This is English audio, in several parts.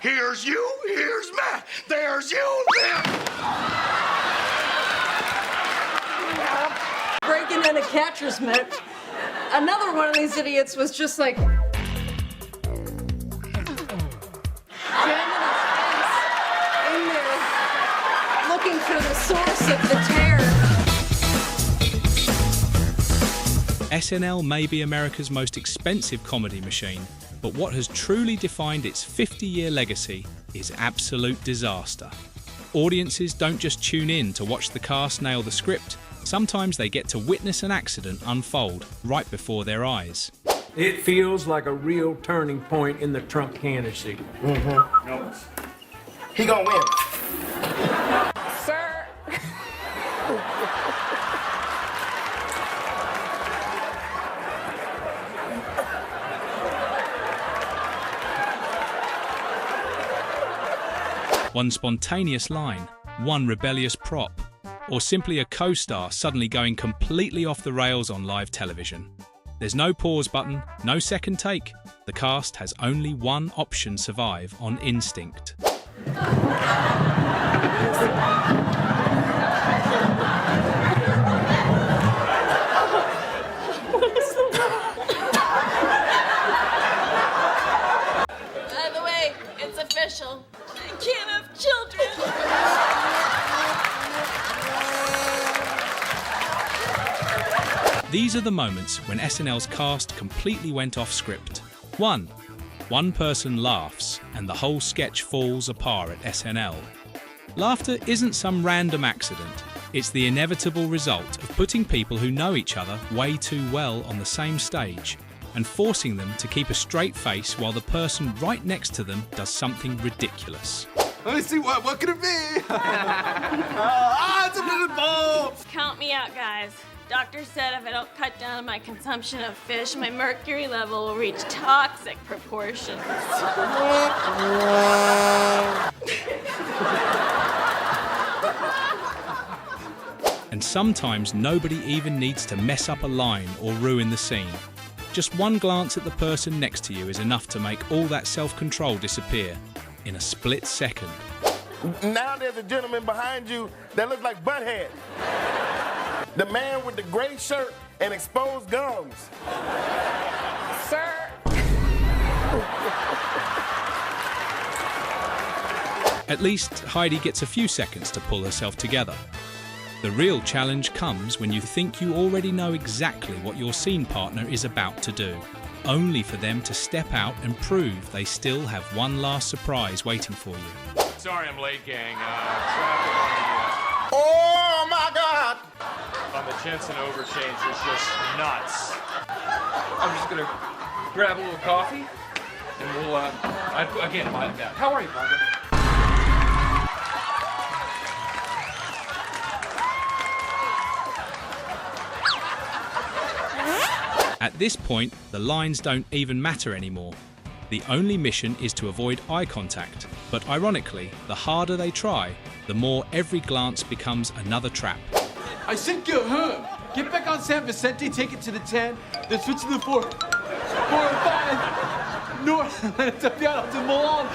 Here's you, here's Matt, there's you, there. Breaking in a catcher's mitt. Another one of these idiots was just like jamming his face in there, looking for the source of the tear. SNL may be America's most expensive comedy machine, but what has truly defined its 50-year legacy is absolute disaster. Audiences don't just tune in to watch the cast nail the script, sometimes they get to witness an accident unfold right before their eyes. It feels like a real turning point in the Trump candidacy. No. He gonna win. Sir. One spontaneous line, one rebellious prop, or simply a co-star suddenly going completely off the rails on live television. There's no pause button, no second take. The cast has only one option survive on instinct. By the way, it's official. I can't have children. These are the moments when SNL's cast completely went off script. One person laughs and the whole sketch falls apart at SNL. Laughter isn't some random accident. It's the inevitable result of putting people who know each other way too well on the same stage and forcing them to keep a straight face while the person right next to them does something ridiculous. Let me see, what could it be? It's a little ball! Count me out, guys. Doctor said if I don't cut down on my consumption of fish, my mercury level will reach toxic proportions. And sometimes nobody even needs to mess up a line or ruin the scene. Just one glance at the person next to you is enough to make all that self-control disappear in a split second. Now there's a gentleman behind you that looks like Butthead. The man with the gray shirt and exposed gums. Sir. At least Heidi gets a few seconds to pull herself together. The real challenge comes when you think you already know exactly what your scene partner is about to do, only for them to step out and prove they still have one last surprise waiting for you. Sorry I'm late, gang. Traffic Oh my God! on the Jensen overchange is just nuts. I'm just gonna grab a little coffee, and we'll, again, how are you, Margaret? At this point, the lines don't even matter anymore. The only mission is to avoid eye contact, but ironically, the harder they try, the more every glance becomes another trap. I said get home. Get back on San Vicente, take it to the 10, then switch to the 4. 4 and 5. North, and it's up down to Milan.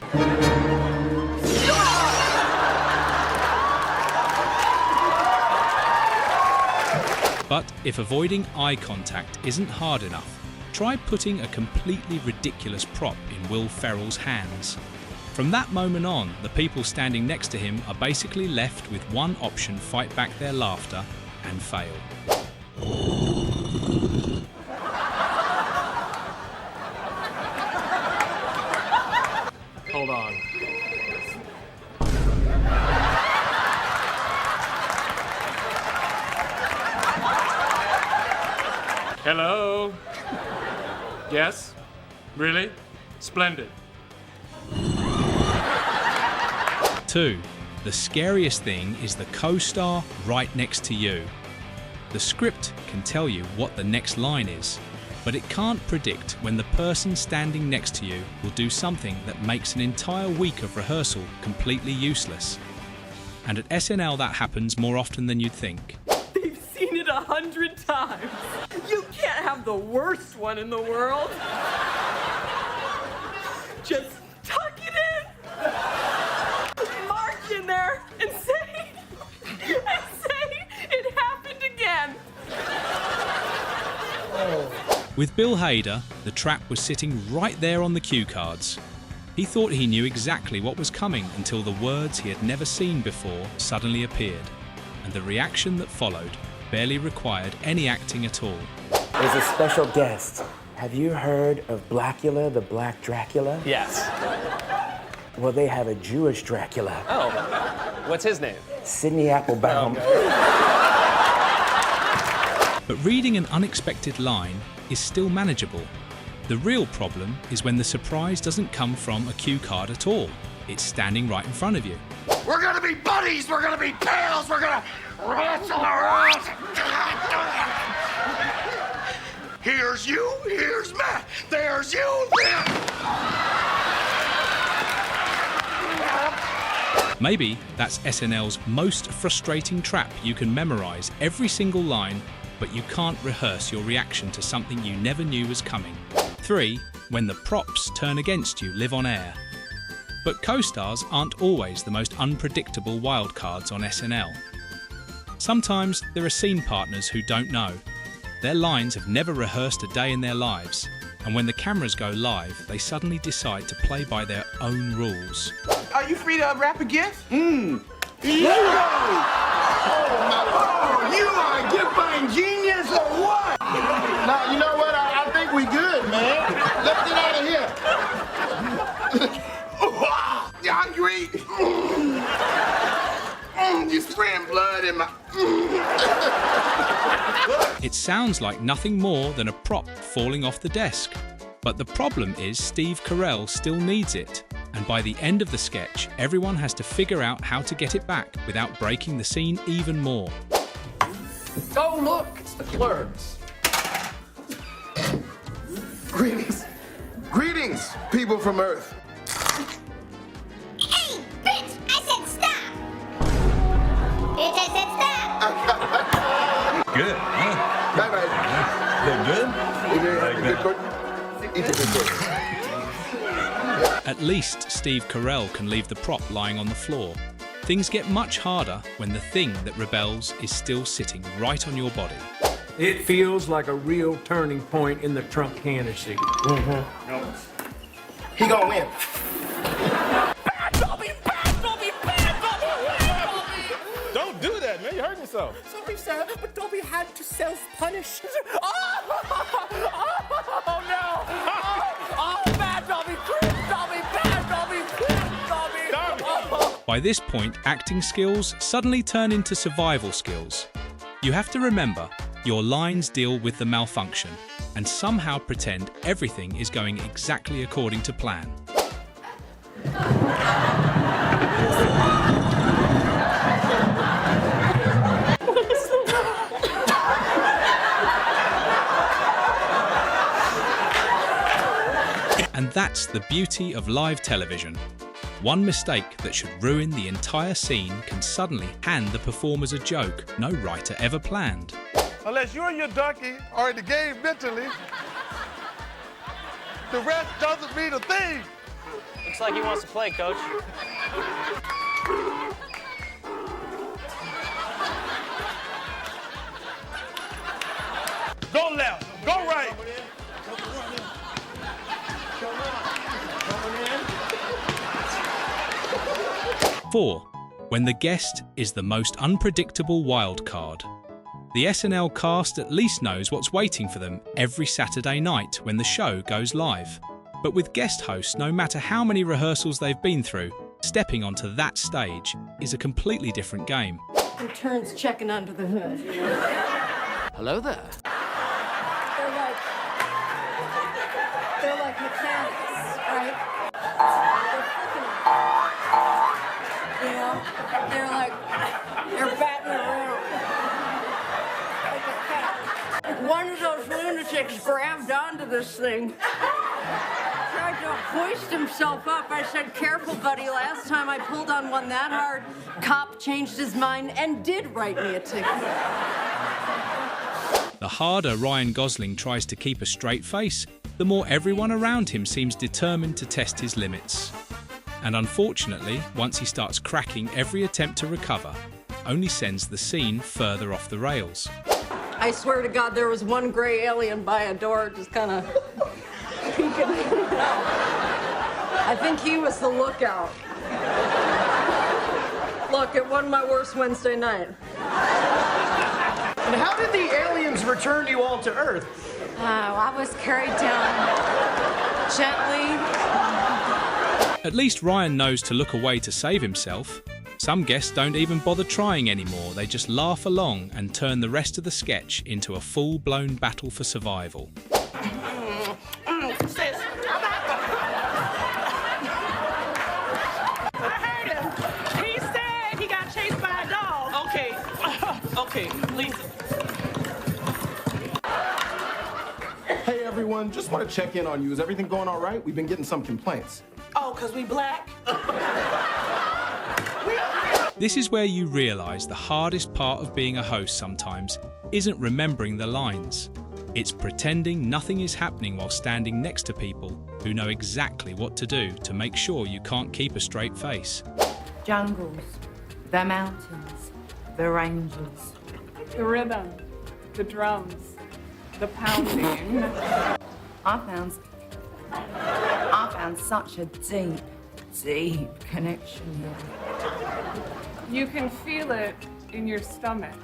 But if avoiding eye contact isn't hard enough, try putting a completely ridiculous prop in Will Ferrell's hands. From that moment on, the people standing next to him are basically left with one option: fight back their laughter and fail. Hold on. Hello? Yes? Really? Splendid. 2. The scariest thing is the co-star right next to you. The script can tell you what the next line is, but it can't predict when the person standing next to you will do something that makes an entire week of rehearsal completely useless. And at SNL that happens more often than you'd think. They've seen it 100 times. You can't have the worst one in the world. Just tuck it in. With Bill Hader, the trap was sitting right there on the cue cards. He thought he knew exactly what was coming until the words he had never seen before suddenly appeared, and the reaction that followed barely required any acting at all. There's a special guest. Have you heard of Blackula, the Black Dracula? Yes. Well, they have a Jewish Dracula. Oh, what's his name? Sidney Applebaum. But reading an unexpected line is still manageable. The real problem is when the surprise doesn't come from a cue card at all. It's standing right in front of you. We're gonna be buddies, we're gonna be pals, we're gonna wrestle around. Here's you, here's Matt, there's you, there. Maybe that's SNL's most frustrating trap. You can memorize every single line, but you can't rehearse your reaction to something you never knew was coming. 3. When the props turn against you live on air. But co-stars aren't always the most unpredictable wildcards on SNL. Sometimes there are scene partners who don't know. Their lines have never rehearsed a day in their lives, and when the cameras go live, they suddenly decide to play by their own rules. Are you free to rap again? You are a divine genius or what? Now, you know what? I think we good, man. Let's get out of here. You hungry? You spraying blood in my... It sounds like nothing more than a prop falling off the desk. But the problem is Steve Carell still needs it. And by the end of the sketch, everyone has to figure out how to get it back without breaking the scene even more. Oh, look, it's the clerks. Greetings. Greetings, people from Earth. Hey, bitch! I said stop! Bitch, I said stop! Good, huh? Bye-bye. They're good? At least Steve Carell can leave the prop lying on the floor. Things get much harder when the thing that rebels is still sitting right on your body. It feels like a real turning point in the Trump candidacy. He gonna win. Don't do that, man. You're hurting yourself. Sorry, sir, but Dobby had to self-punish. Oh, no! Oh, bad Dobby, quit, Dobby, bad Dobby, quit, Dobby! By this point, acting skills suddenly turn into survival skills. You have to remember, your lines deal with the malfunction, and somehow pretend everything is going exactly according to plan. And that's the beauty of live television. One mistake that should ruin the entire scene can suddenly hand the performers a joke no writer ever planned. Unless you and your donkey are in the game mentally, the rest doesn't mean a thing. Looks like he wants to play, Coach. Go left, go right. 4. When the guest is the most unpredictable wild card. The SNL cast at least knows what's waiting for them every Saturday night when the show goes live. But with guest hosts, no matter how many rehearsals they've been through, stepping onto that stage is a completely different game. Returns checking under the hood. Hello there. They're like mechanics, right? You know, they're batting around. Like a cat. One of those lunatics grabbed onto this thing. Tried to hoist himself up. I said, careful, buddy. Last time I pulled on one that hard, cop changed his mind and did write me a ticket. The harder Ryan Gosling tries to keep a straight face, the more everyone around him seems determined to test his limits. And unfortunately, once he starts cracking, every attempt to recover only sends the scene further off the rails. I swear to God, there was one gray alien by a door just kind of peeking out. I think he was the lookout. Look, it wasn't my worst Wednesday night. And how did the aliens return you all to Earth? Oh, I was carried down gently. At least Ryan knows to look away to save himself. Some guests don't even bother trying anymore. They just laugh along and turn the rest of the sketch into a full-blown battle for survival. Sis, I heard him. He said he got chased by a dog. Okay. Okay, Lisa. Hey everyone, just want to check in on you. Is everything going all right? We've been getting some complaints. Oh, 'cause we black? This is where you realise the hardest part of being a host sometimes isn't remembering the lines. It's pretending nothing is happening while standing next to people who know exactly what to do to make sure you can't keep a straight face. Jungles, the mountains, the ranges. The rhythm, the drums, the pounding. I found such a deep, deep connection here. You can feel it in your stomach.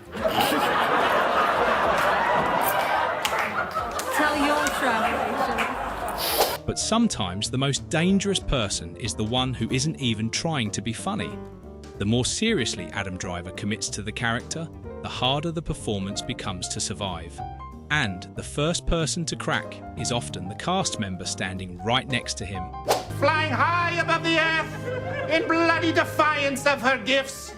Tell your travel. But sometimes the most dangerous person is the one who isn't even trying to be funny. The more seriously Adam Driver commits to the character, the harder the performance becomes to survive. And the first person to crack is often the cast member standing right next to him. Flying high above the earth in bloody defiance of her gifts.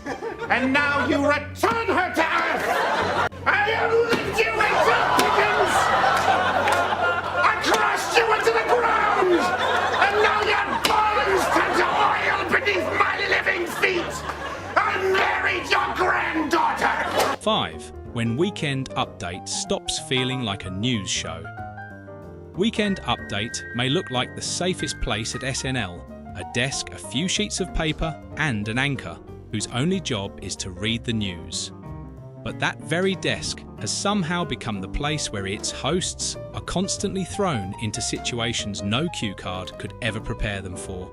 And now you return her to earth. I have licked you into pickings. I crushed you into the ground. And now your bones turn to oil beneath my living feet. I married your granddaughter. 5. When Weekend Update stops feeling like a news show. Weekend Update may look like the safest place at SNL, a desk, a few sheets of paper, and an anchor, whose only job is to read the news. But that very desk has somehow become the place where its hosts are constantly thrown into situations no cue card could ever prepare them for.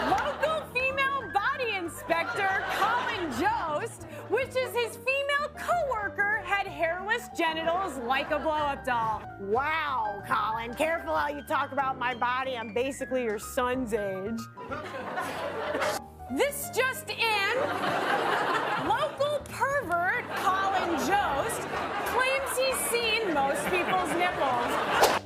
Local female body inspector Colin Jost, which is his female co-worker, had hairless genitals like a blow-up doll. Wow, Colin, careful how you talk about my body. I'm basically your son's age. This just in, local pervert Colin Jost claims he's seen most people's nipples.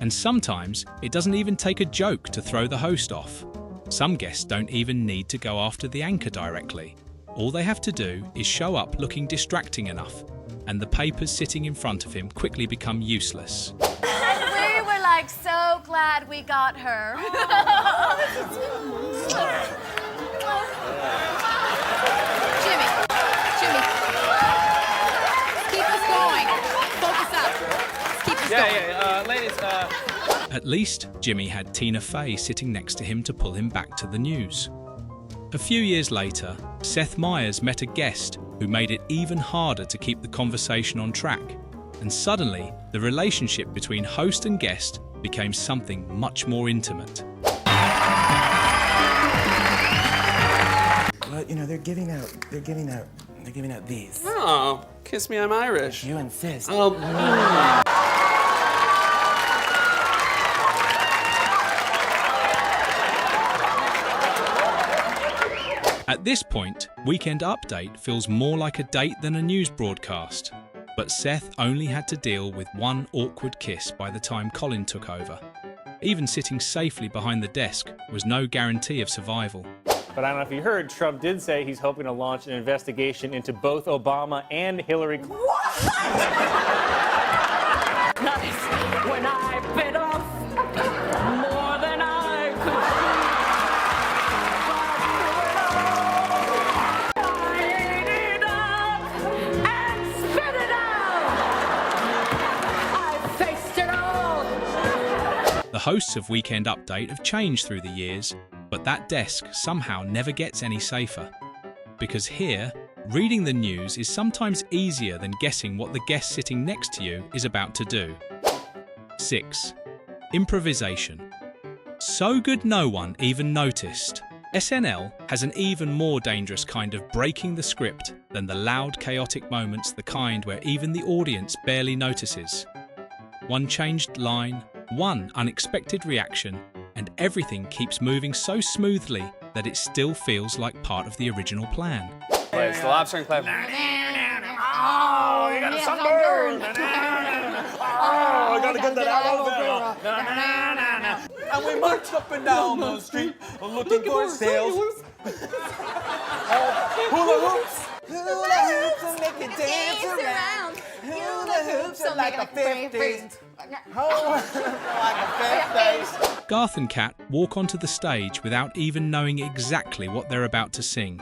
And sometimes it doesn't even take a joke to throw the host off. Some guests don't even need to go after the anchor directly. All they have to do is show up looking distracting enough, and the papers sitting in front of him quickly become useless. And we were like so glad we got her. Jimmy, keep us going. Focus up. Keep us going. Ladies, At least Jimmy had Tina Fey sitting next to him to pull him back to the news. A few years later, Seth Meyers met a guest who made it even harder to keep the conversation on track. And suddenly, the relationship between host and guest became something much more intimate. Well, you know, they're giving out these. Oh, kiss me, I'm Irish. You insist. At this point, Weekend Update feels more like a date than a news broadcast. But Seth only had to deal with one awkward kiss by the time Colin took over. Even sitting safely behind the desk was no guarantee of survival. but I don't know if you heard, Trump did say he's hoping to launch an investigation into both Obama and Hillary Clinton. Nice. When I bit off more than I could chew. I ate it up and spit it out. I faced it all. The hosts of Weekend Update have changed through the years, but that desk somehow never gets any safer. Because here, Reading the news is sometimes easier than guessing what the guest sitting next to you is about to do. 6. Improvisation. So good no one even noticed. SNL has an even more dangerous kind of breaking the script than the loud, chaotic moments, the kind where even the audience barely notices. One changed line, one unexpected reaction, and everything keeps moving so smoothly that it still feels like part of the original plan. It's the lobster and clap. Oh, you got a sunburn. Oh, you got to get that aloe vera. And we marched up and down the street looking for sales. Hula hoops. Hula hoops will make you dance around. Hula hoops are like a 50s. Garth and Kat walk onto the stage without even knowing exactly what they're about to sing.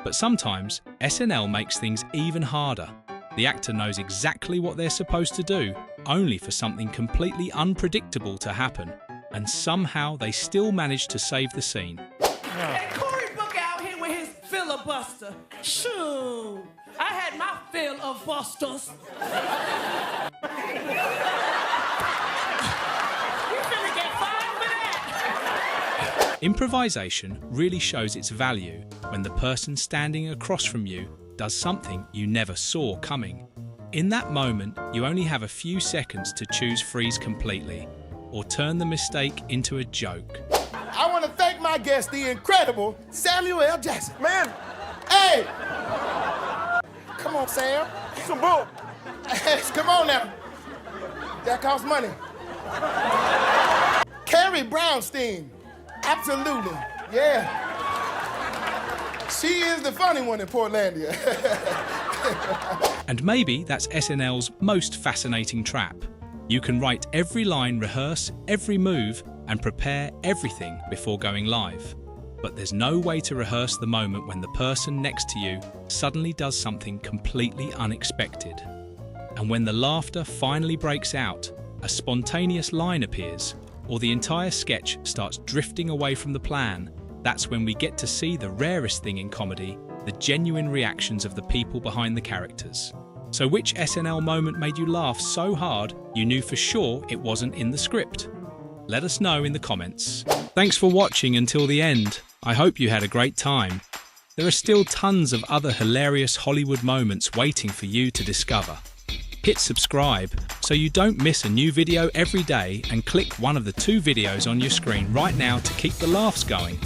But sometimes, SNL makes things even harder. The actor knows exactly what they're supposed to do, only for something completely unpredictable to happen. And somehow they still manage to save the scene. And Cory Booker out here with his filibuster. Shoo! I had my fill of busters. Improvisation really shows its value when the person standing across from you does something you never saw coming. In that moment, you only have a few seconds to choose freeze completely or turn the mistake into a joke. I want to thank my guest, the incredible Samuel L. Jackson. Man, hey! Come on, Sam. Some bull. Come on now. That costs money. Carrie Brownstein. Absolutely, yeah. She is the funny one in Portlandia. And maybe that's SNL's most fascinating trap. You can write every line, rehearse every move, and prepare everything before going live. But there's no way to rehearse the moment when the person next to you suddenly does something completely unexpected. And when the laughter finally breaks out, a spontaneous line appears, or the entire sketch starts drifting away from the plan, that's when we get to see the rarest thing in comedy, the genuine reactions of the people behind the characters. So which SNL moment made you laugh so hard you knew for sure it wasn't in the script? Let us know in the comments. Thanks for watching until the end. I hope you had a great time. There are still tons of other hilarious Hollywood moments waiting for you to discover. Hit subscribe so you don't miss a new video every day, and click one of the 2 videos on your screen right now to keep the laughs going.